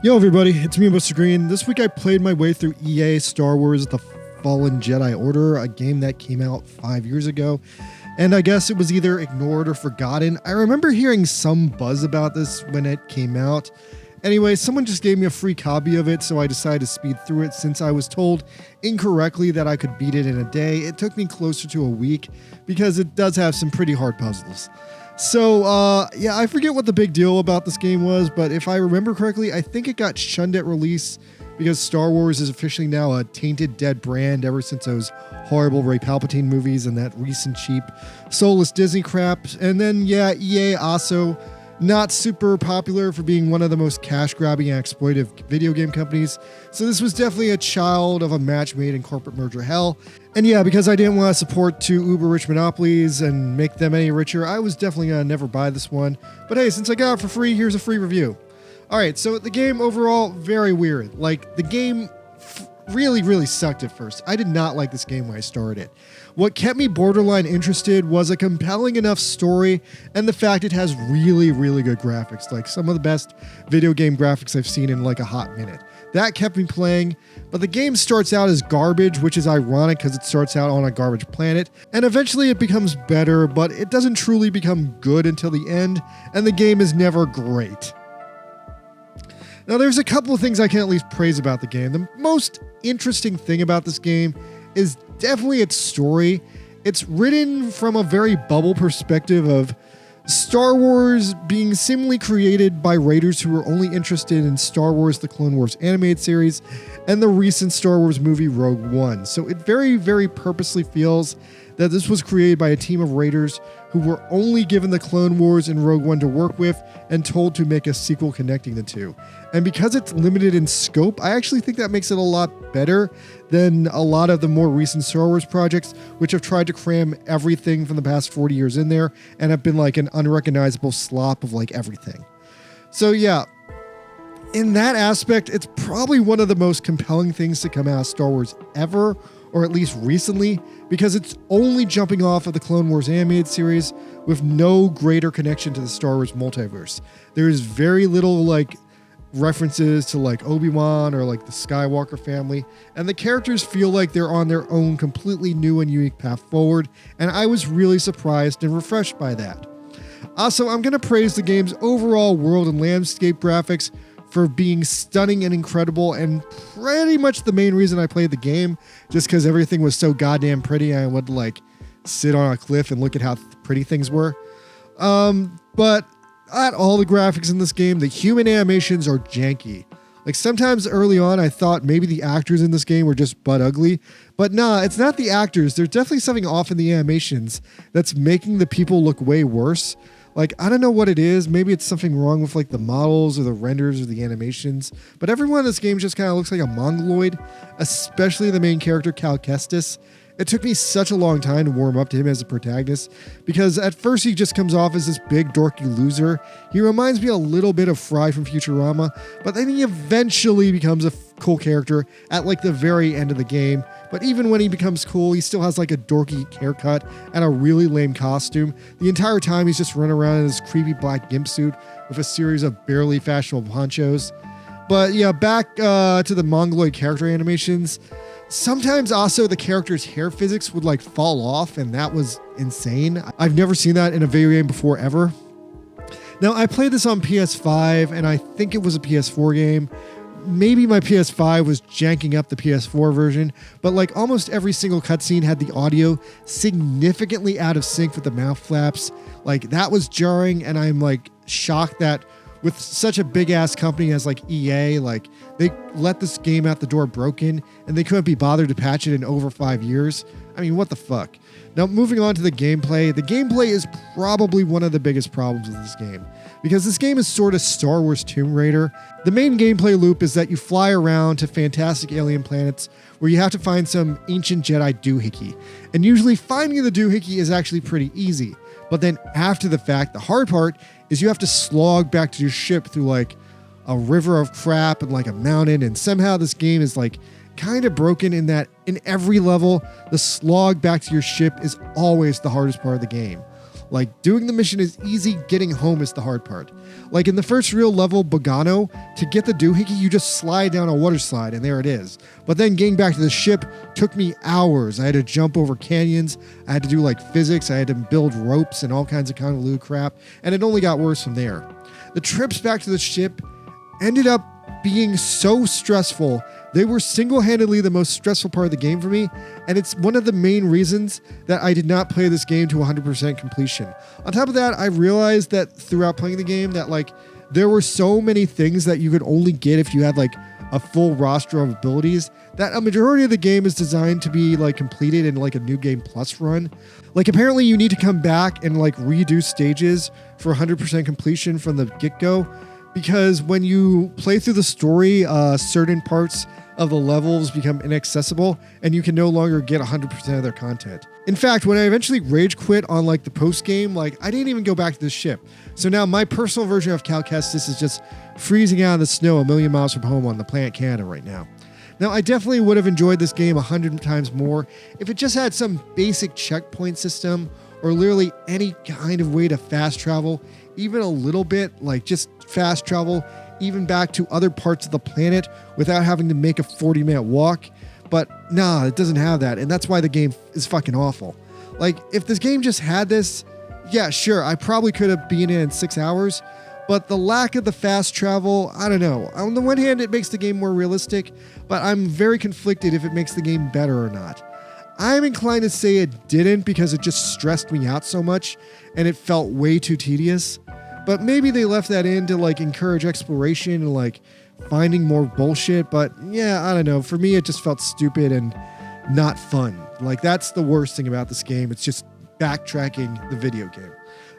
Yo everybody, it's me, Mr. Green. This week I played my way through EA Star Wars The Fallen Jedi Order, a game that came out 5 years ago, and I guess it was either ignored or forgotten. I remember hearing some buzz about this when it came out. Anyway, someone just gave me a free copy of it, so I decided to speed through it since I was told incorrectly that I could beat it in a day. It took me closer to a week because it does have some pretty hard puzzles. So, yeah, I forget what the big deal about this game was, but if I remember correctly, I think it got shunned at release because Star Wars is officially now a tainted dead brand ever since those horrible Ray Palpatine movies and that recent cheap, soulless Disney crap. And then, yeah, EA also not super popular for being one of the most cash-grabbing and exploitive video game companies. So this was definitely a child of a match made in corporate merger hell. And yeah, because I didn't want to support two uber-rich monopolies and make them any richer, I was definitely going to never buy this one. But hey, since I got it for free, here's a free review. Alright, so the game overall, very weird. Like, the game really sucked at first. I did not like this game when I started it. What kept me borderline interested was a compelling enough story and the fact it has really good graphics, like some of the best video game graphics I've seen in like a hot minute. That kept me playing, but the game starts out as garbage, which is ironic because it starts out on a garbage planet, and eventually it becomes better, but it doesn't truly become good until the end, and the game is never great. Now, there's a couple of things I can at least praise about the game. The most interesting thing about this game is definitely its story. It's written from a very bubble perspective of Star Wars being seemingly created by writers who were only interested in Star Wars The Clone Wars animated series and the recent Star Wars movie Rogue One. So it very purposely feels that this was created by a team of writers who were only given the Clone Wars and Rogue One to work with and told to make a sequel connecting the two. And because it's limited in scope, I actually think that makes it a lot better than a lot of the more recent Star Wars projects, which have tried to cram everything from the past 40 years in there and have been like an unrecognizable slop of like everything. So yeah, in that aspect, it's probably one of the most compelling things to come out of Star Wars ever, or at least recently, because it's only jumping off of the Clone Wars animated series with no greater connection to the Star Wars multiverse. There is very little like references to like Obi-Wan or like the Skywalker family, and the characters feel like they're on their own completely new and unique path forward, and I was really surprised and refreshed by that. Also, I'm going to praise the game's overall world and landscape graphics for being stunning and incredible, and pretty much the main reason I played the game, just because everything was so goddamn pretty. I would like sit on a cliff and look at how pretty things were. But at all the graphics in this game, the human animations are janky. Like sometimes early on, I thought maybe the actors in this game were just butt ugly, but nah, it's not the actors. There's definitely something off in the animations that's making the people look way worse. Like, I don't know what it is. Maybe it's something wrong with like the models or the renders or the animations, but everyone in this game just kind of looks like a mongoloid, especially the main character, Cal Kestis. It took me such a long time to warm up to him as a protagonist because at first he just comes off as this big dorky loser. He reminds me a little bit of Fry from Futurama, but then he eventually becomes a cool character at like the very end of the game. But even when he becomes cool, he still has like a dorky haircut and a really lame costume. The entire time he's just running around in this creepy black gimp suit with a series of barely fashionable ponchos. But yeah, back to the mongoloid character animations. Sometimes also the character's hair physics would like fall off, and that was insane. I've never seen that in a video game before ever. Now, I played this on PS5, and I think it was a PS4 game. Maybe my PS5 was janking up the PS4 version, but like almost every single cutscene had the audio significantly out of sync with the mouth flaps. Like that was jarring, and I'm like shocked that with such a big ass company as like EA, like they let this game out the door broken and they couldn't be bothered to patch it in over 5 years. I mean, what the fuck? Now, moving on to the gameplay is probably one of the biggest problems with this game because this game is sort of Star Wars Tomb Raider. The main gameplay loop is that you fly around to fantastic alien planets where you have to find some ancient Jedi doohickey. And usually finding the doohickey is actually pretty easy. But then after the fact, the hard part is you have to slog back to your ship through like a river of crap and like a mountain. And somehow this game is like kind of broken in that in every level, the slog back to your ship is always the hardest part of the game. Like, doing the mission is easy, getting home is the hard part. Like in the first real level, Bogano, to get the doohickey, you just slide down a water slide and there it is. But then getting back to the ship took me hours. I had to jump over canyons, I had to do like physics, I had to build ropes and all kinds of convoluted crap, and it only got worse from there. The trips back to the ship ended up being so stressful. They were single-handedly the most stressful part of the game for me, and it's one of the main reasons that I did not play this game to 100% completion. On top of that, I realized that throughout playing the game that like there were so many things that you could only get if you had like a full roster of abilities that a majority of the game is designed to be like completed in like a new game plus run. Like apparently you need to come back and like redo stages for 100% completion from the get-go, because when you play through the story, certain parts of the levels become inaccessible and you can no longer get 100% of their content. In fact, when I eventually rage quit on like the post game, like I didn't even go back to the ship. So now my personal version of Cal Kestis is just freezing out in the snow a million miles from home on the planet Canada right now. Now, I definitely would have enjoyed this game 100 times more if it just had some basic checkpoint system or literally any kind of way to fast travel, even a little bit, like just fast travel even back to other parts of the planet without having to make a 40-minute walk. But nah, it doesn't have that, and that's why the game is fucking awful. Like, if this game just had this, yeah, sure, I probably could have been in 6 hours, but the lack of the fast travel, I don't know. On the one hand, it makes the game more realistic, but I'm very conflicted if it makes the game better or not. I'm inclined to say it didn't because it just stressed me out so much and it felt way too tedious. But maybe they left that in to like encourage exploration and like finding more bullshit. But yeah, I don't know. For me, it just felt stupid and not fun. Like that's the worst thing about this game. It's just backtracking the video game.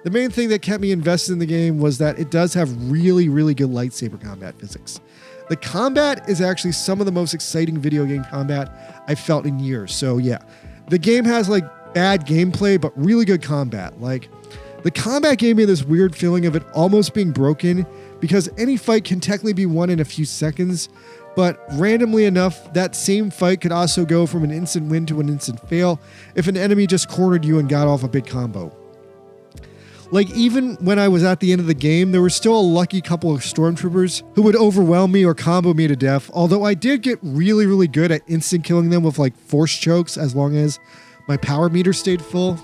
The main thing that kept me invested in the game was that it does have really, really good lightsaber combat physics. The combat is actually some of the most exciting video game combat I've felt in years. So yeah, the game has like bad gameplay, but really good combat. Like the combat gave me this weird feeling of it almost being broken because any fight can technically be won in a few seconds, but randomly enough, that same fight could also go from an instant win to an instant fail if an enemy just cornered you and got off a big combo. Like, even when I was at the end of the game, there were still a lucky couple of stormtroopers who would overwhelm me or combo me to death, although I did get really, really good at instant killing them with like force chokes as long as my power meter stayed full.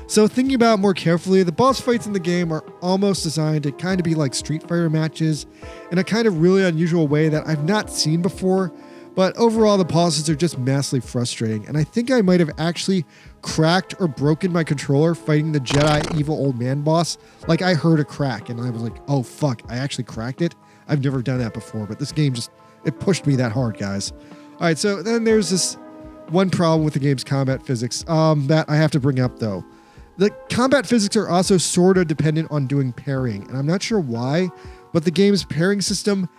So thinking about it more carefully, the boss fights in the game are almost designed to kind of be like Street Fighter matches in a kind of really unusual way that I've not seen before, but overall the bosses are just massively frustrating, and I think I might have actually cracked or broken my controller fighting the Jedi evil old man boss. Like I heard a crack and I was like, oh fuck, I actually cracked it. I've never done that before, but this game just, it pushed me that hard, guys. All right, so then there's this one problem with the game's combat physics that I have to bring up though. The combat physics are also sort of dependent on doing parrying, and I'm not sure why, but the game's parrying system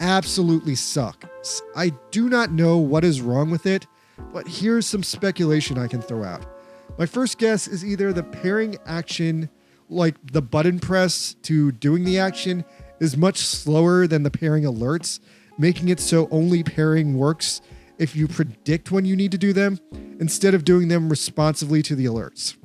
absolutely sucks. I do not know what is wrong with it, but here's some speculation I can throw out. My first guess is either the parrying action, like the button press to doing the action, is much slower than the parrying alerts, making it so only parrying works if you predict when you need to do them, instead of doing them responsively to the alerts.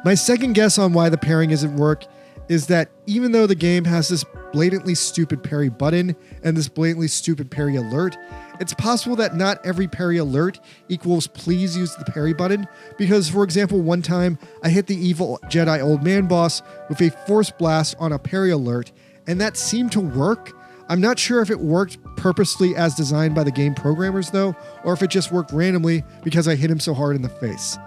My second guess on why the parrying isn't work is that even though the game has this blatantly stupid parry button and this blatantly stupid parry alert, it's possible that not every parry alert equals please use the parry button, because for example, one time I hit the evil Jedi old man boss with a force blast on a parry alert, and that seemed to work. I'm not sure if it worked purposely as designed by the game programmers though, or if it just worked randomly because I hit him so hard in the face.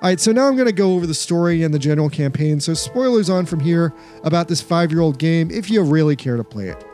Alright, so now I'm going to go over the story and the general campaign, so spoilers on from here about this 5-year-old game if you really care to play it.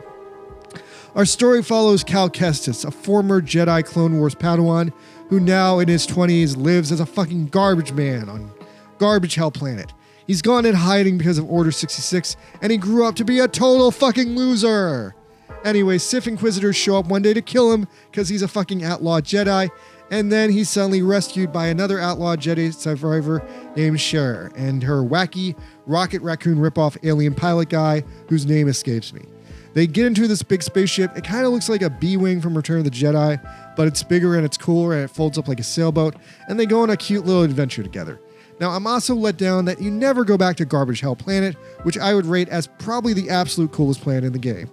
Our story follows Cal Kestis, a former Jedi Clone Wars Padawan who now in his 20s lives as a fucking garbage man on Garbage Hell Planet. He's gone in hiding because of Order 66, and he grew up to be a total fucking loser. Anyway, Sith Inquisitors show up one day to kill him because he's a fucking outlaw Jedi, and then he's suddenly rescued by another outlaw Jedi survivor named Cher and her wacky Rocket Raccoon ripoff alien pilot guy whose name escapes me. They get into this big spaceship. It kind of looks like a B-Wing from Return of the Jedi, but it's bigger and it's cooler and it folds up like a sailboat, and they go on a cute little adventure together. Now, I'm also let down that you never go back to Garbage Hell Planet, which I would rate as probably the absolute coolest planet in the game.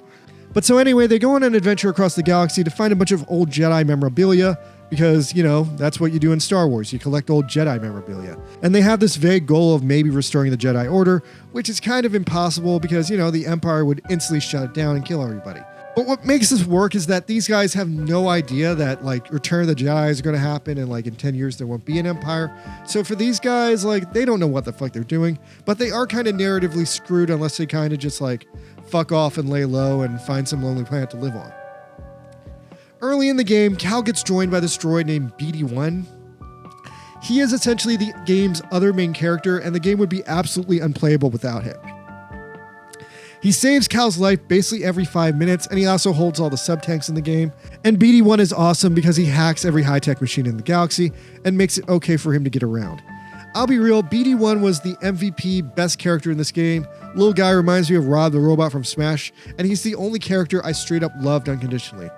But so anyway, they go on an adventure across the galaxy to find a bunch of old Jedi memorabilia, because, you know, that's what you do in Star Wars. You collect old Jedi memorabilia. And they have this vague goal of maybe restoring the Jedi Order, which is kind of impossible because, you know, the Empire would instantly shut it down and kill everybody. But what makes this work is that these guys have no idea that, like, Return of the Jedi is going to happen and, like, in 10 years there won't be an Empire. So for these guys, like, they don't know what the fuck they're doing, but they are kind of narratively screwed unless they kind of just, like, fuck off and lay low and find some lonely planet to live on. Early in the game, Cal gets joined by this droid named BD-1. He is essentially the game's other main character, and the game would be absolutely unplayable without him. He saves Cal's life basically every 5 minutes, and he also holds all the sub-tanks in the game. And BD-1 is awesome because he hacks every high-tech machine in the galaxy and makes it okay for him to get around. I'll be real, BD-1 was the MVP best character in this game. Little guy reminds me of Rob the Robot from Smash, and he's the only character I straight up loved unconditionally.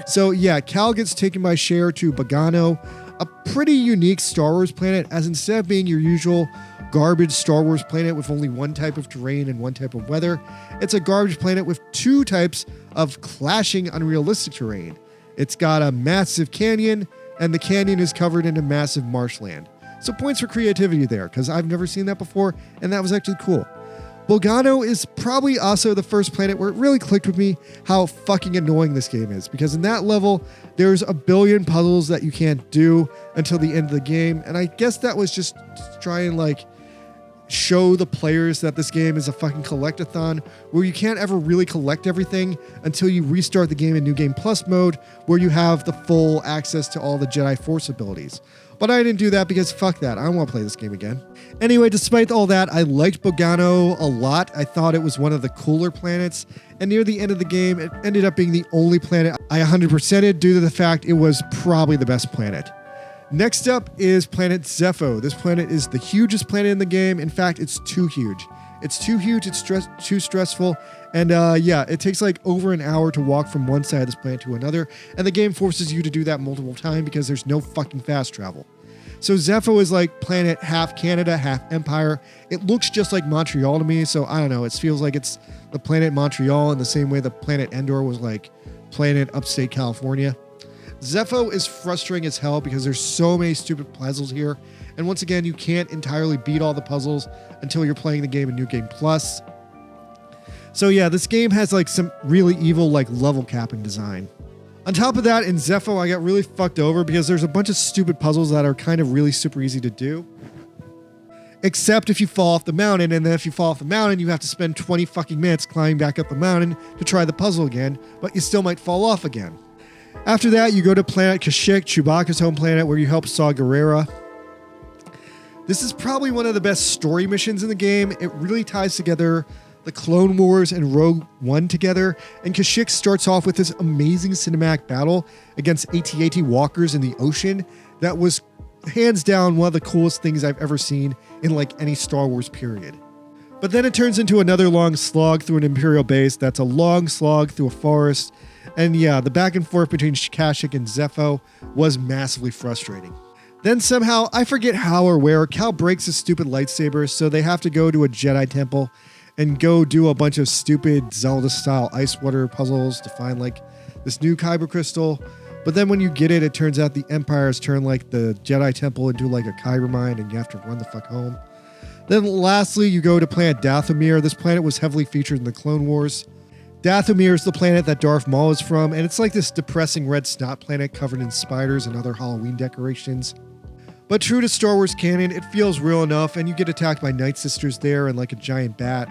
So yeah, Cal gets taken by Cher to Bogano, a pretty unique Star Wars planet, as instead of being your usual garbage Star Wars planet with only one type of terrain and one type of weather, it's a garbage planet with two types of clashing unrealistic terrain. It's got a massive canyon, and the canyon is covered in a massive marshland. So points for creativity there, because I've never seen that before, and that was actually cool. Bogano is probably also the first planet where it really clicked with me how fucking annoying this game is, because in that level, there's a billion puzzles that you can't do until the end of the game, and I guess that was just to try and, like, show the players that this game is a fucking collectathon where you can't ever really collect everything until you restart the game in New Game Plus mode, where you have the full access to all the Jedi Force abilities. But I didn't do that because fuck that. I don't want to play this game again. Anyway, despite all that, I liked Bogano a lot. I thought it was one of the cooler planets. And near the end of the game, it ended up being the only planet I 100%ed due to the fact it was probably the best planet. Next up is planet Zepho. This planet is the hugest planet in the game. In fact, it's too huge. It's too huge, it's too stressful, and yeah, it takes like over an hour to walk from one side of this planet to another, and the game forces you to do that multiple times because there's no fucking fast travel. So Zepho is like planet half Canada, half Empire. It looks just like Montreal to me, so I don't know, it feels like it's the planet Montreal in the same way the planet Endor was like planet upstate California. Zepho is frustrating as hell because there's so many stupid puzzles here, and once again, you can't entirely beat all the puzzles until you're playing the game in New Game Plus. So yeah, this game has like some really evil like level capping design. On top of that, in Zepho, I got really fucked over because there's a bunch of stupid puzzles that are kind of really super easy to do. Except if you fall off the mountain, and then if you fall off the mountain, you have to spend 20 fucking minutes climbing back up the mountain to try the puzzle again, but you still might fall off again. After that, you go to planet Kashyyyk, Chewbacca's home planet, where you help Saw Gerrera. This is probably one of the best story missions in the game. It really ties together the Clone Wars and Rogue One together, and Kashyyyk starts off with this amazing cinematic battle against AT-AT walkers in the ocean that was hands down one of the coolest things I've ever seen in like any Star Wars period. But then it turns into another long slog through an Imperial base that's a long slog through a forest, and yeah, the back and forth between Kashyyyk and Zepho was massively frustrating. Then somehow, I forget how or where, Cal breaks his stupid lightsaber, so they have to go to a Jedi temple and go do a bunch of stupid Zelda-style ice water puzzles to find like this new Kyber crystal. But then when you get it, it turns out the Empire has turned like the Jedi temple into like a Kyber mine, and you have to run the fuck home. Then lastly, you go to planet Dathomir. This planet was heavily featured in the Clone Wars. Dathomir is the planet that Darth Maul is from, and it's like this depressing red snot planet covered in spiders and other Halloween decorations. But true to Star Wars canon, it feels real enough, and you get attacked by Night Sisters there and like a giant bat.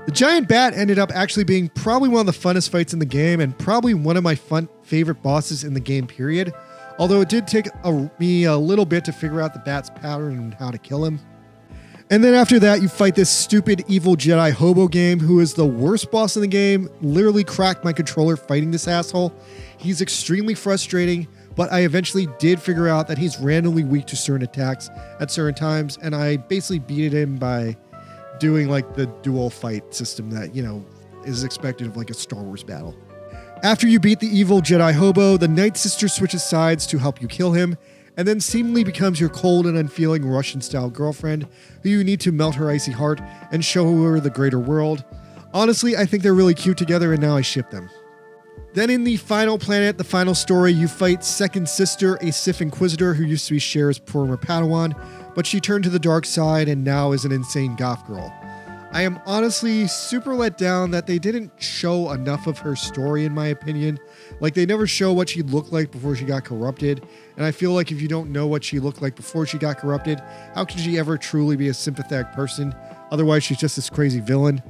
The giant bat ended up actually being probably one of the funnest fights in the game, and probably one of my favorite bosses in the game period, although it did take me a little bit to figure out the bat's pattern and how to kill him. And then after that, you fight this stupid evil Jedi hobo game who is the worst boss in the game. Literally cracked my controller fighting this asshole. He's extremely frustrating, but I eventually did figure out that he's randomly weak to certain attacks at certain times, and I basically beat him by doing like the dual fight system that, you know, is expected of like a Star Wars battle. After you beat the evil Jedi hobo, the Night Sister switches sides to help you kill him, and then seemingly becomes your cold and unfeeling Russian-style girlfriend who you need to melt her icy heart and show her the greater world. Honestly, I think they're really cute together, and now I ship them. Then in the final planet, the final story, you fight Second Sister, a Sith Inquisitor who used to be Cher's former Padawan, but she turned to the dark side and now is an insane goth girl. I am honestly super let down that they didn't show enough of her story, in my opinion. Like, they never show what she looked like before she got corrupted, and I feel like if you don't know what she looked like before she got corrupted, how could she ever truly be a sympathetic person? Otherwise, she's just this crazy villain.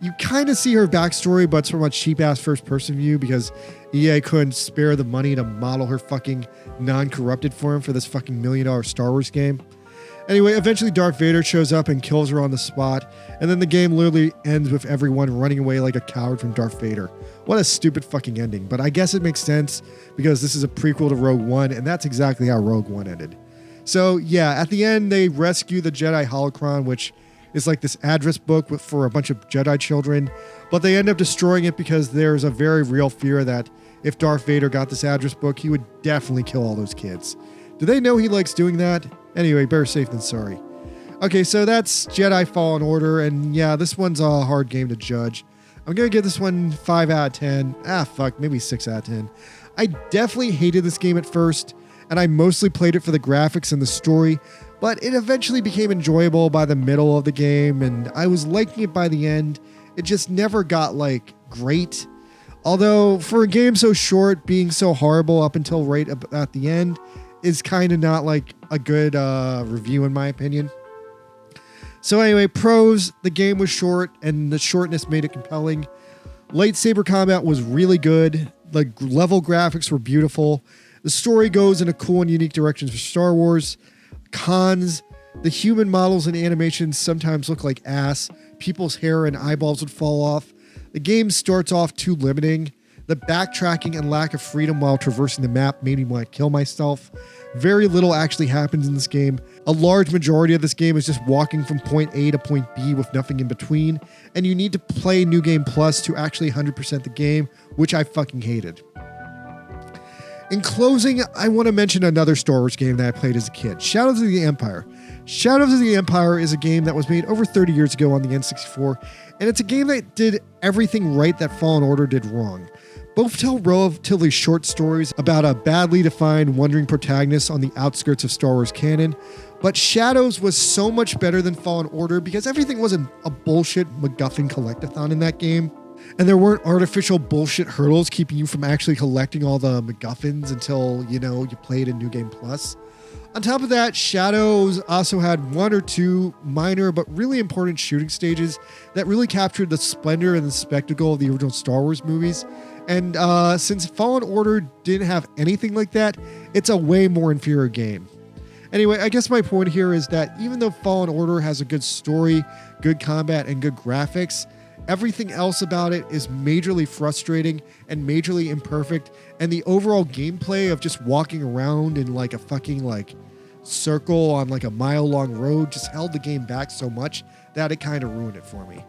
You kind of see her backstory, but it's from a cheap-ass first-person view because EA couldn't spare the money to model her fucking non-corrupted form for this fucking $1 million Star Wars game. Anyway, eventually Darth Vader shows up and kills her on the spot, and then the game literally ends with everyone running away like a coward from Darth Vader. What a stupid fucking ending, but I guess it makes sense because this is a prequel to Rogue One, and that's exactly how Rogue One ended. So yeah, at the end, they rescue the Jedi Holocron, which is like this address book for a bunch of Jedi children, but they end up destroying it because there's a very real fear that if Darth Vader got this address book, he would definitely kill all those kids. Do they know he likes doing that? Anyway, better safe than sorry. Okay, so that's Jedi Fallen Order, and yeah, this one's a hard game to judge. I'm gonna give this one 5 out of 10. Maybe 6 out of 10. I definitely hated this game at first, and I mostly played it for the graphics and the story, but it eventually became enjoyable by the middle of the game, and I was liking it by the end. It just never got, like, great. Although, for a game so short, being so horrible up until right at the end is kind of not, like, a good review in my opinion. So anyway, pros, the game was short, and the shortness made it compelling. Lightsaber combat was really good. The level graphics were beautiful. The story goes in a cool and unique direction for Star Wars. Cons, the human models and animations sometimes look like ass. People's hair and eyeballs would fall off. The game starts off too limiting. The backtracking and lack of freedom while traversing the map made me want to kill myself. Very little actually happens in this game. A large majority of this game is just walking from point A to point B with nothing in between, and you need to play New Game Plus to actually 100% the game, which I fucking hated. In closing, I want to mention another Star Wars game that I played as a kid, Shadows of the Empire. Shadows of the Empire is a game that was made over 30 years ago on the N64, and it's a game that did everything right that Fallen Order did wrong. Both tell relatively short stories about a badly defined, wandering protagonist on the outskirts of Star Wars canon, but Shadows was so much better than Fallen Order because everything wasn't a bullshit MacGuffin collectathon in that game. And there weren't artificial bullshit hurdles keeping you from actually collecting all the MacGuffins until, you played in New Game Plus. On top of that, Shadows also had one or two minor but really important shooting stages that really captured the splendor and the spectacle of the original Star Wars movies. And since Fallen Order didn't have anything like that, it's a way more inferior game. Anyway, I guess my point here is that even though Fallen Order has a good story, good combat, and good graphics, everything else about it is majorly frustrating and majorly imperfect, and the overall gameplay of just walking around in like a fucking like circle on like a mile-long road just held the game back so much that it kind of ruined it for me.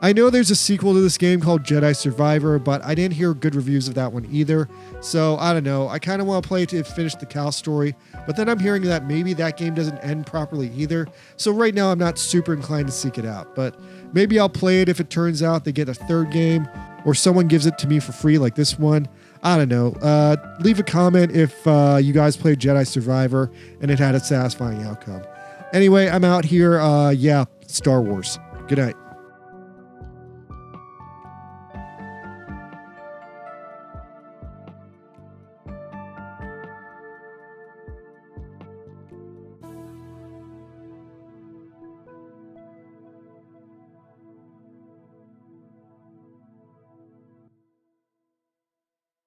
I know there's a sequel to this game called Jedi Survivor, but I didn't hear good reviews of that one either. So I don't know. I kind of want to play it to finish the Cal story, but then I'm hearing that maybe that game doesn't end properly either. So right now I'm not super inclined to seek it out, but maybe I'll play it if it turns out they get a third game or someone gives it to me for free like this one. I don't know. Leave a comment if you guys played Jedi Survivor and it had a satisfying outcome. Anyway, I'm out here. Star Wars. Good night.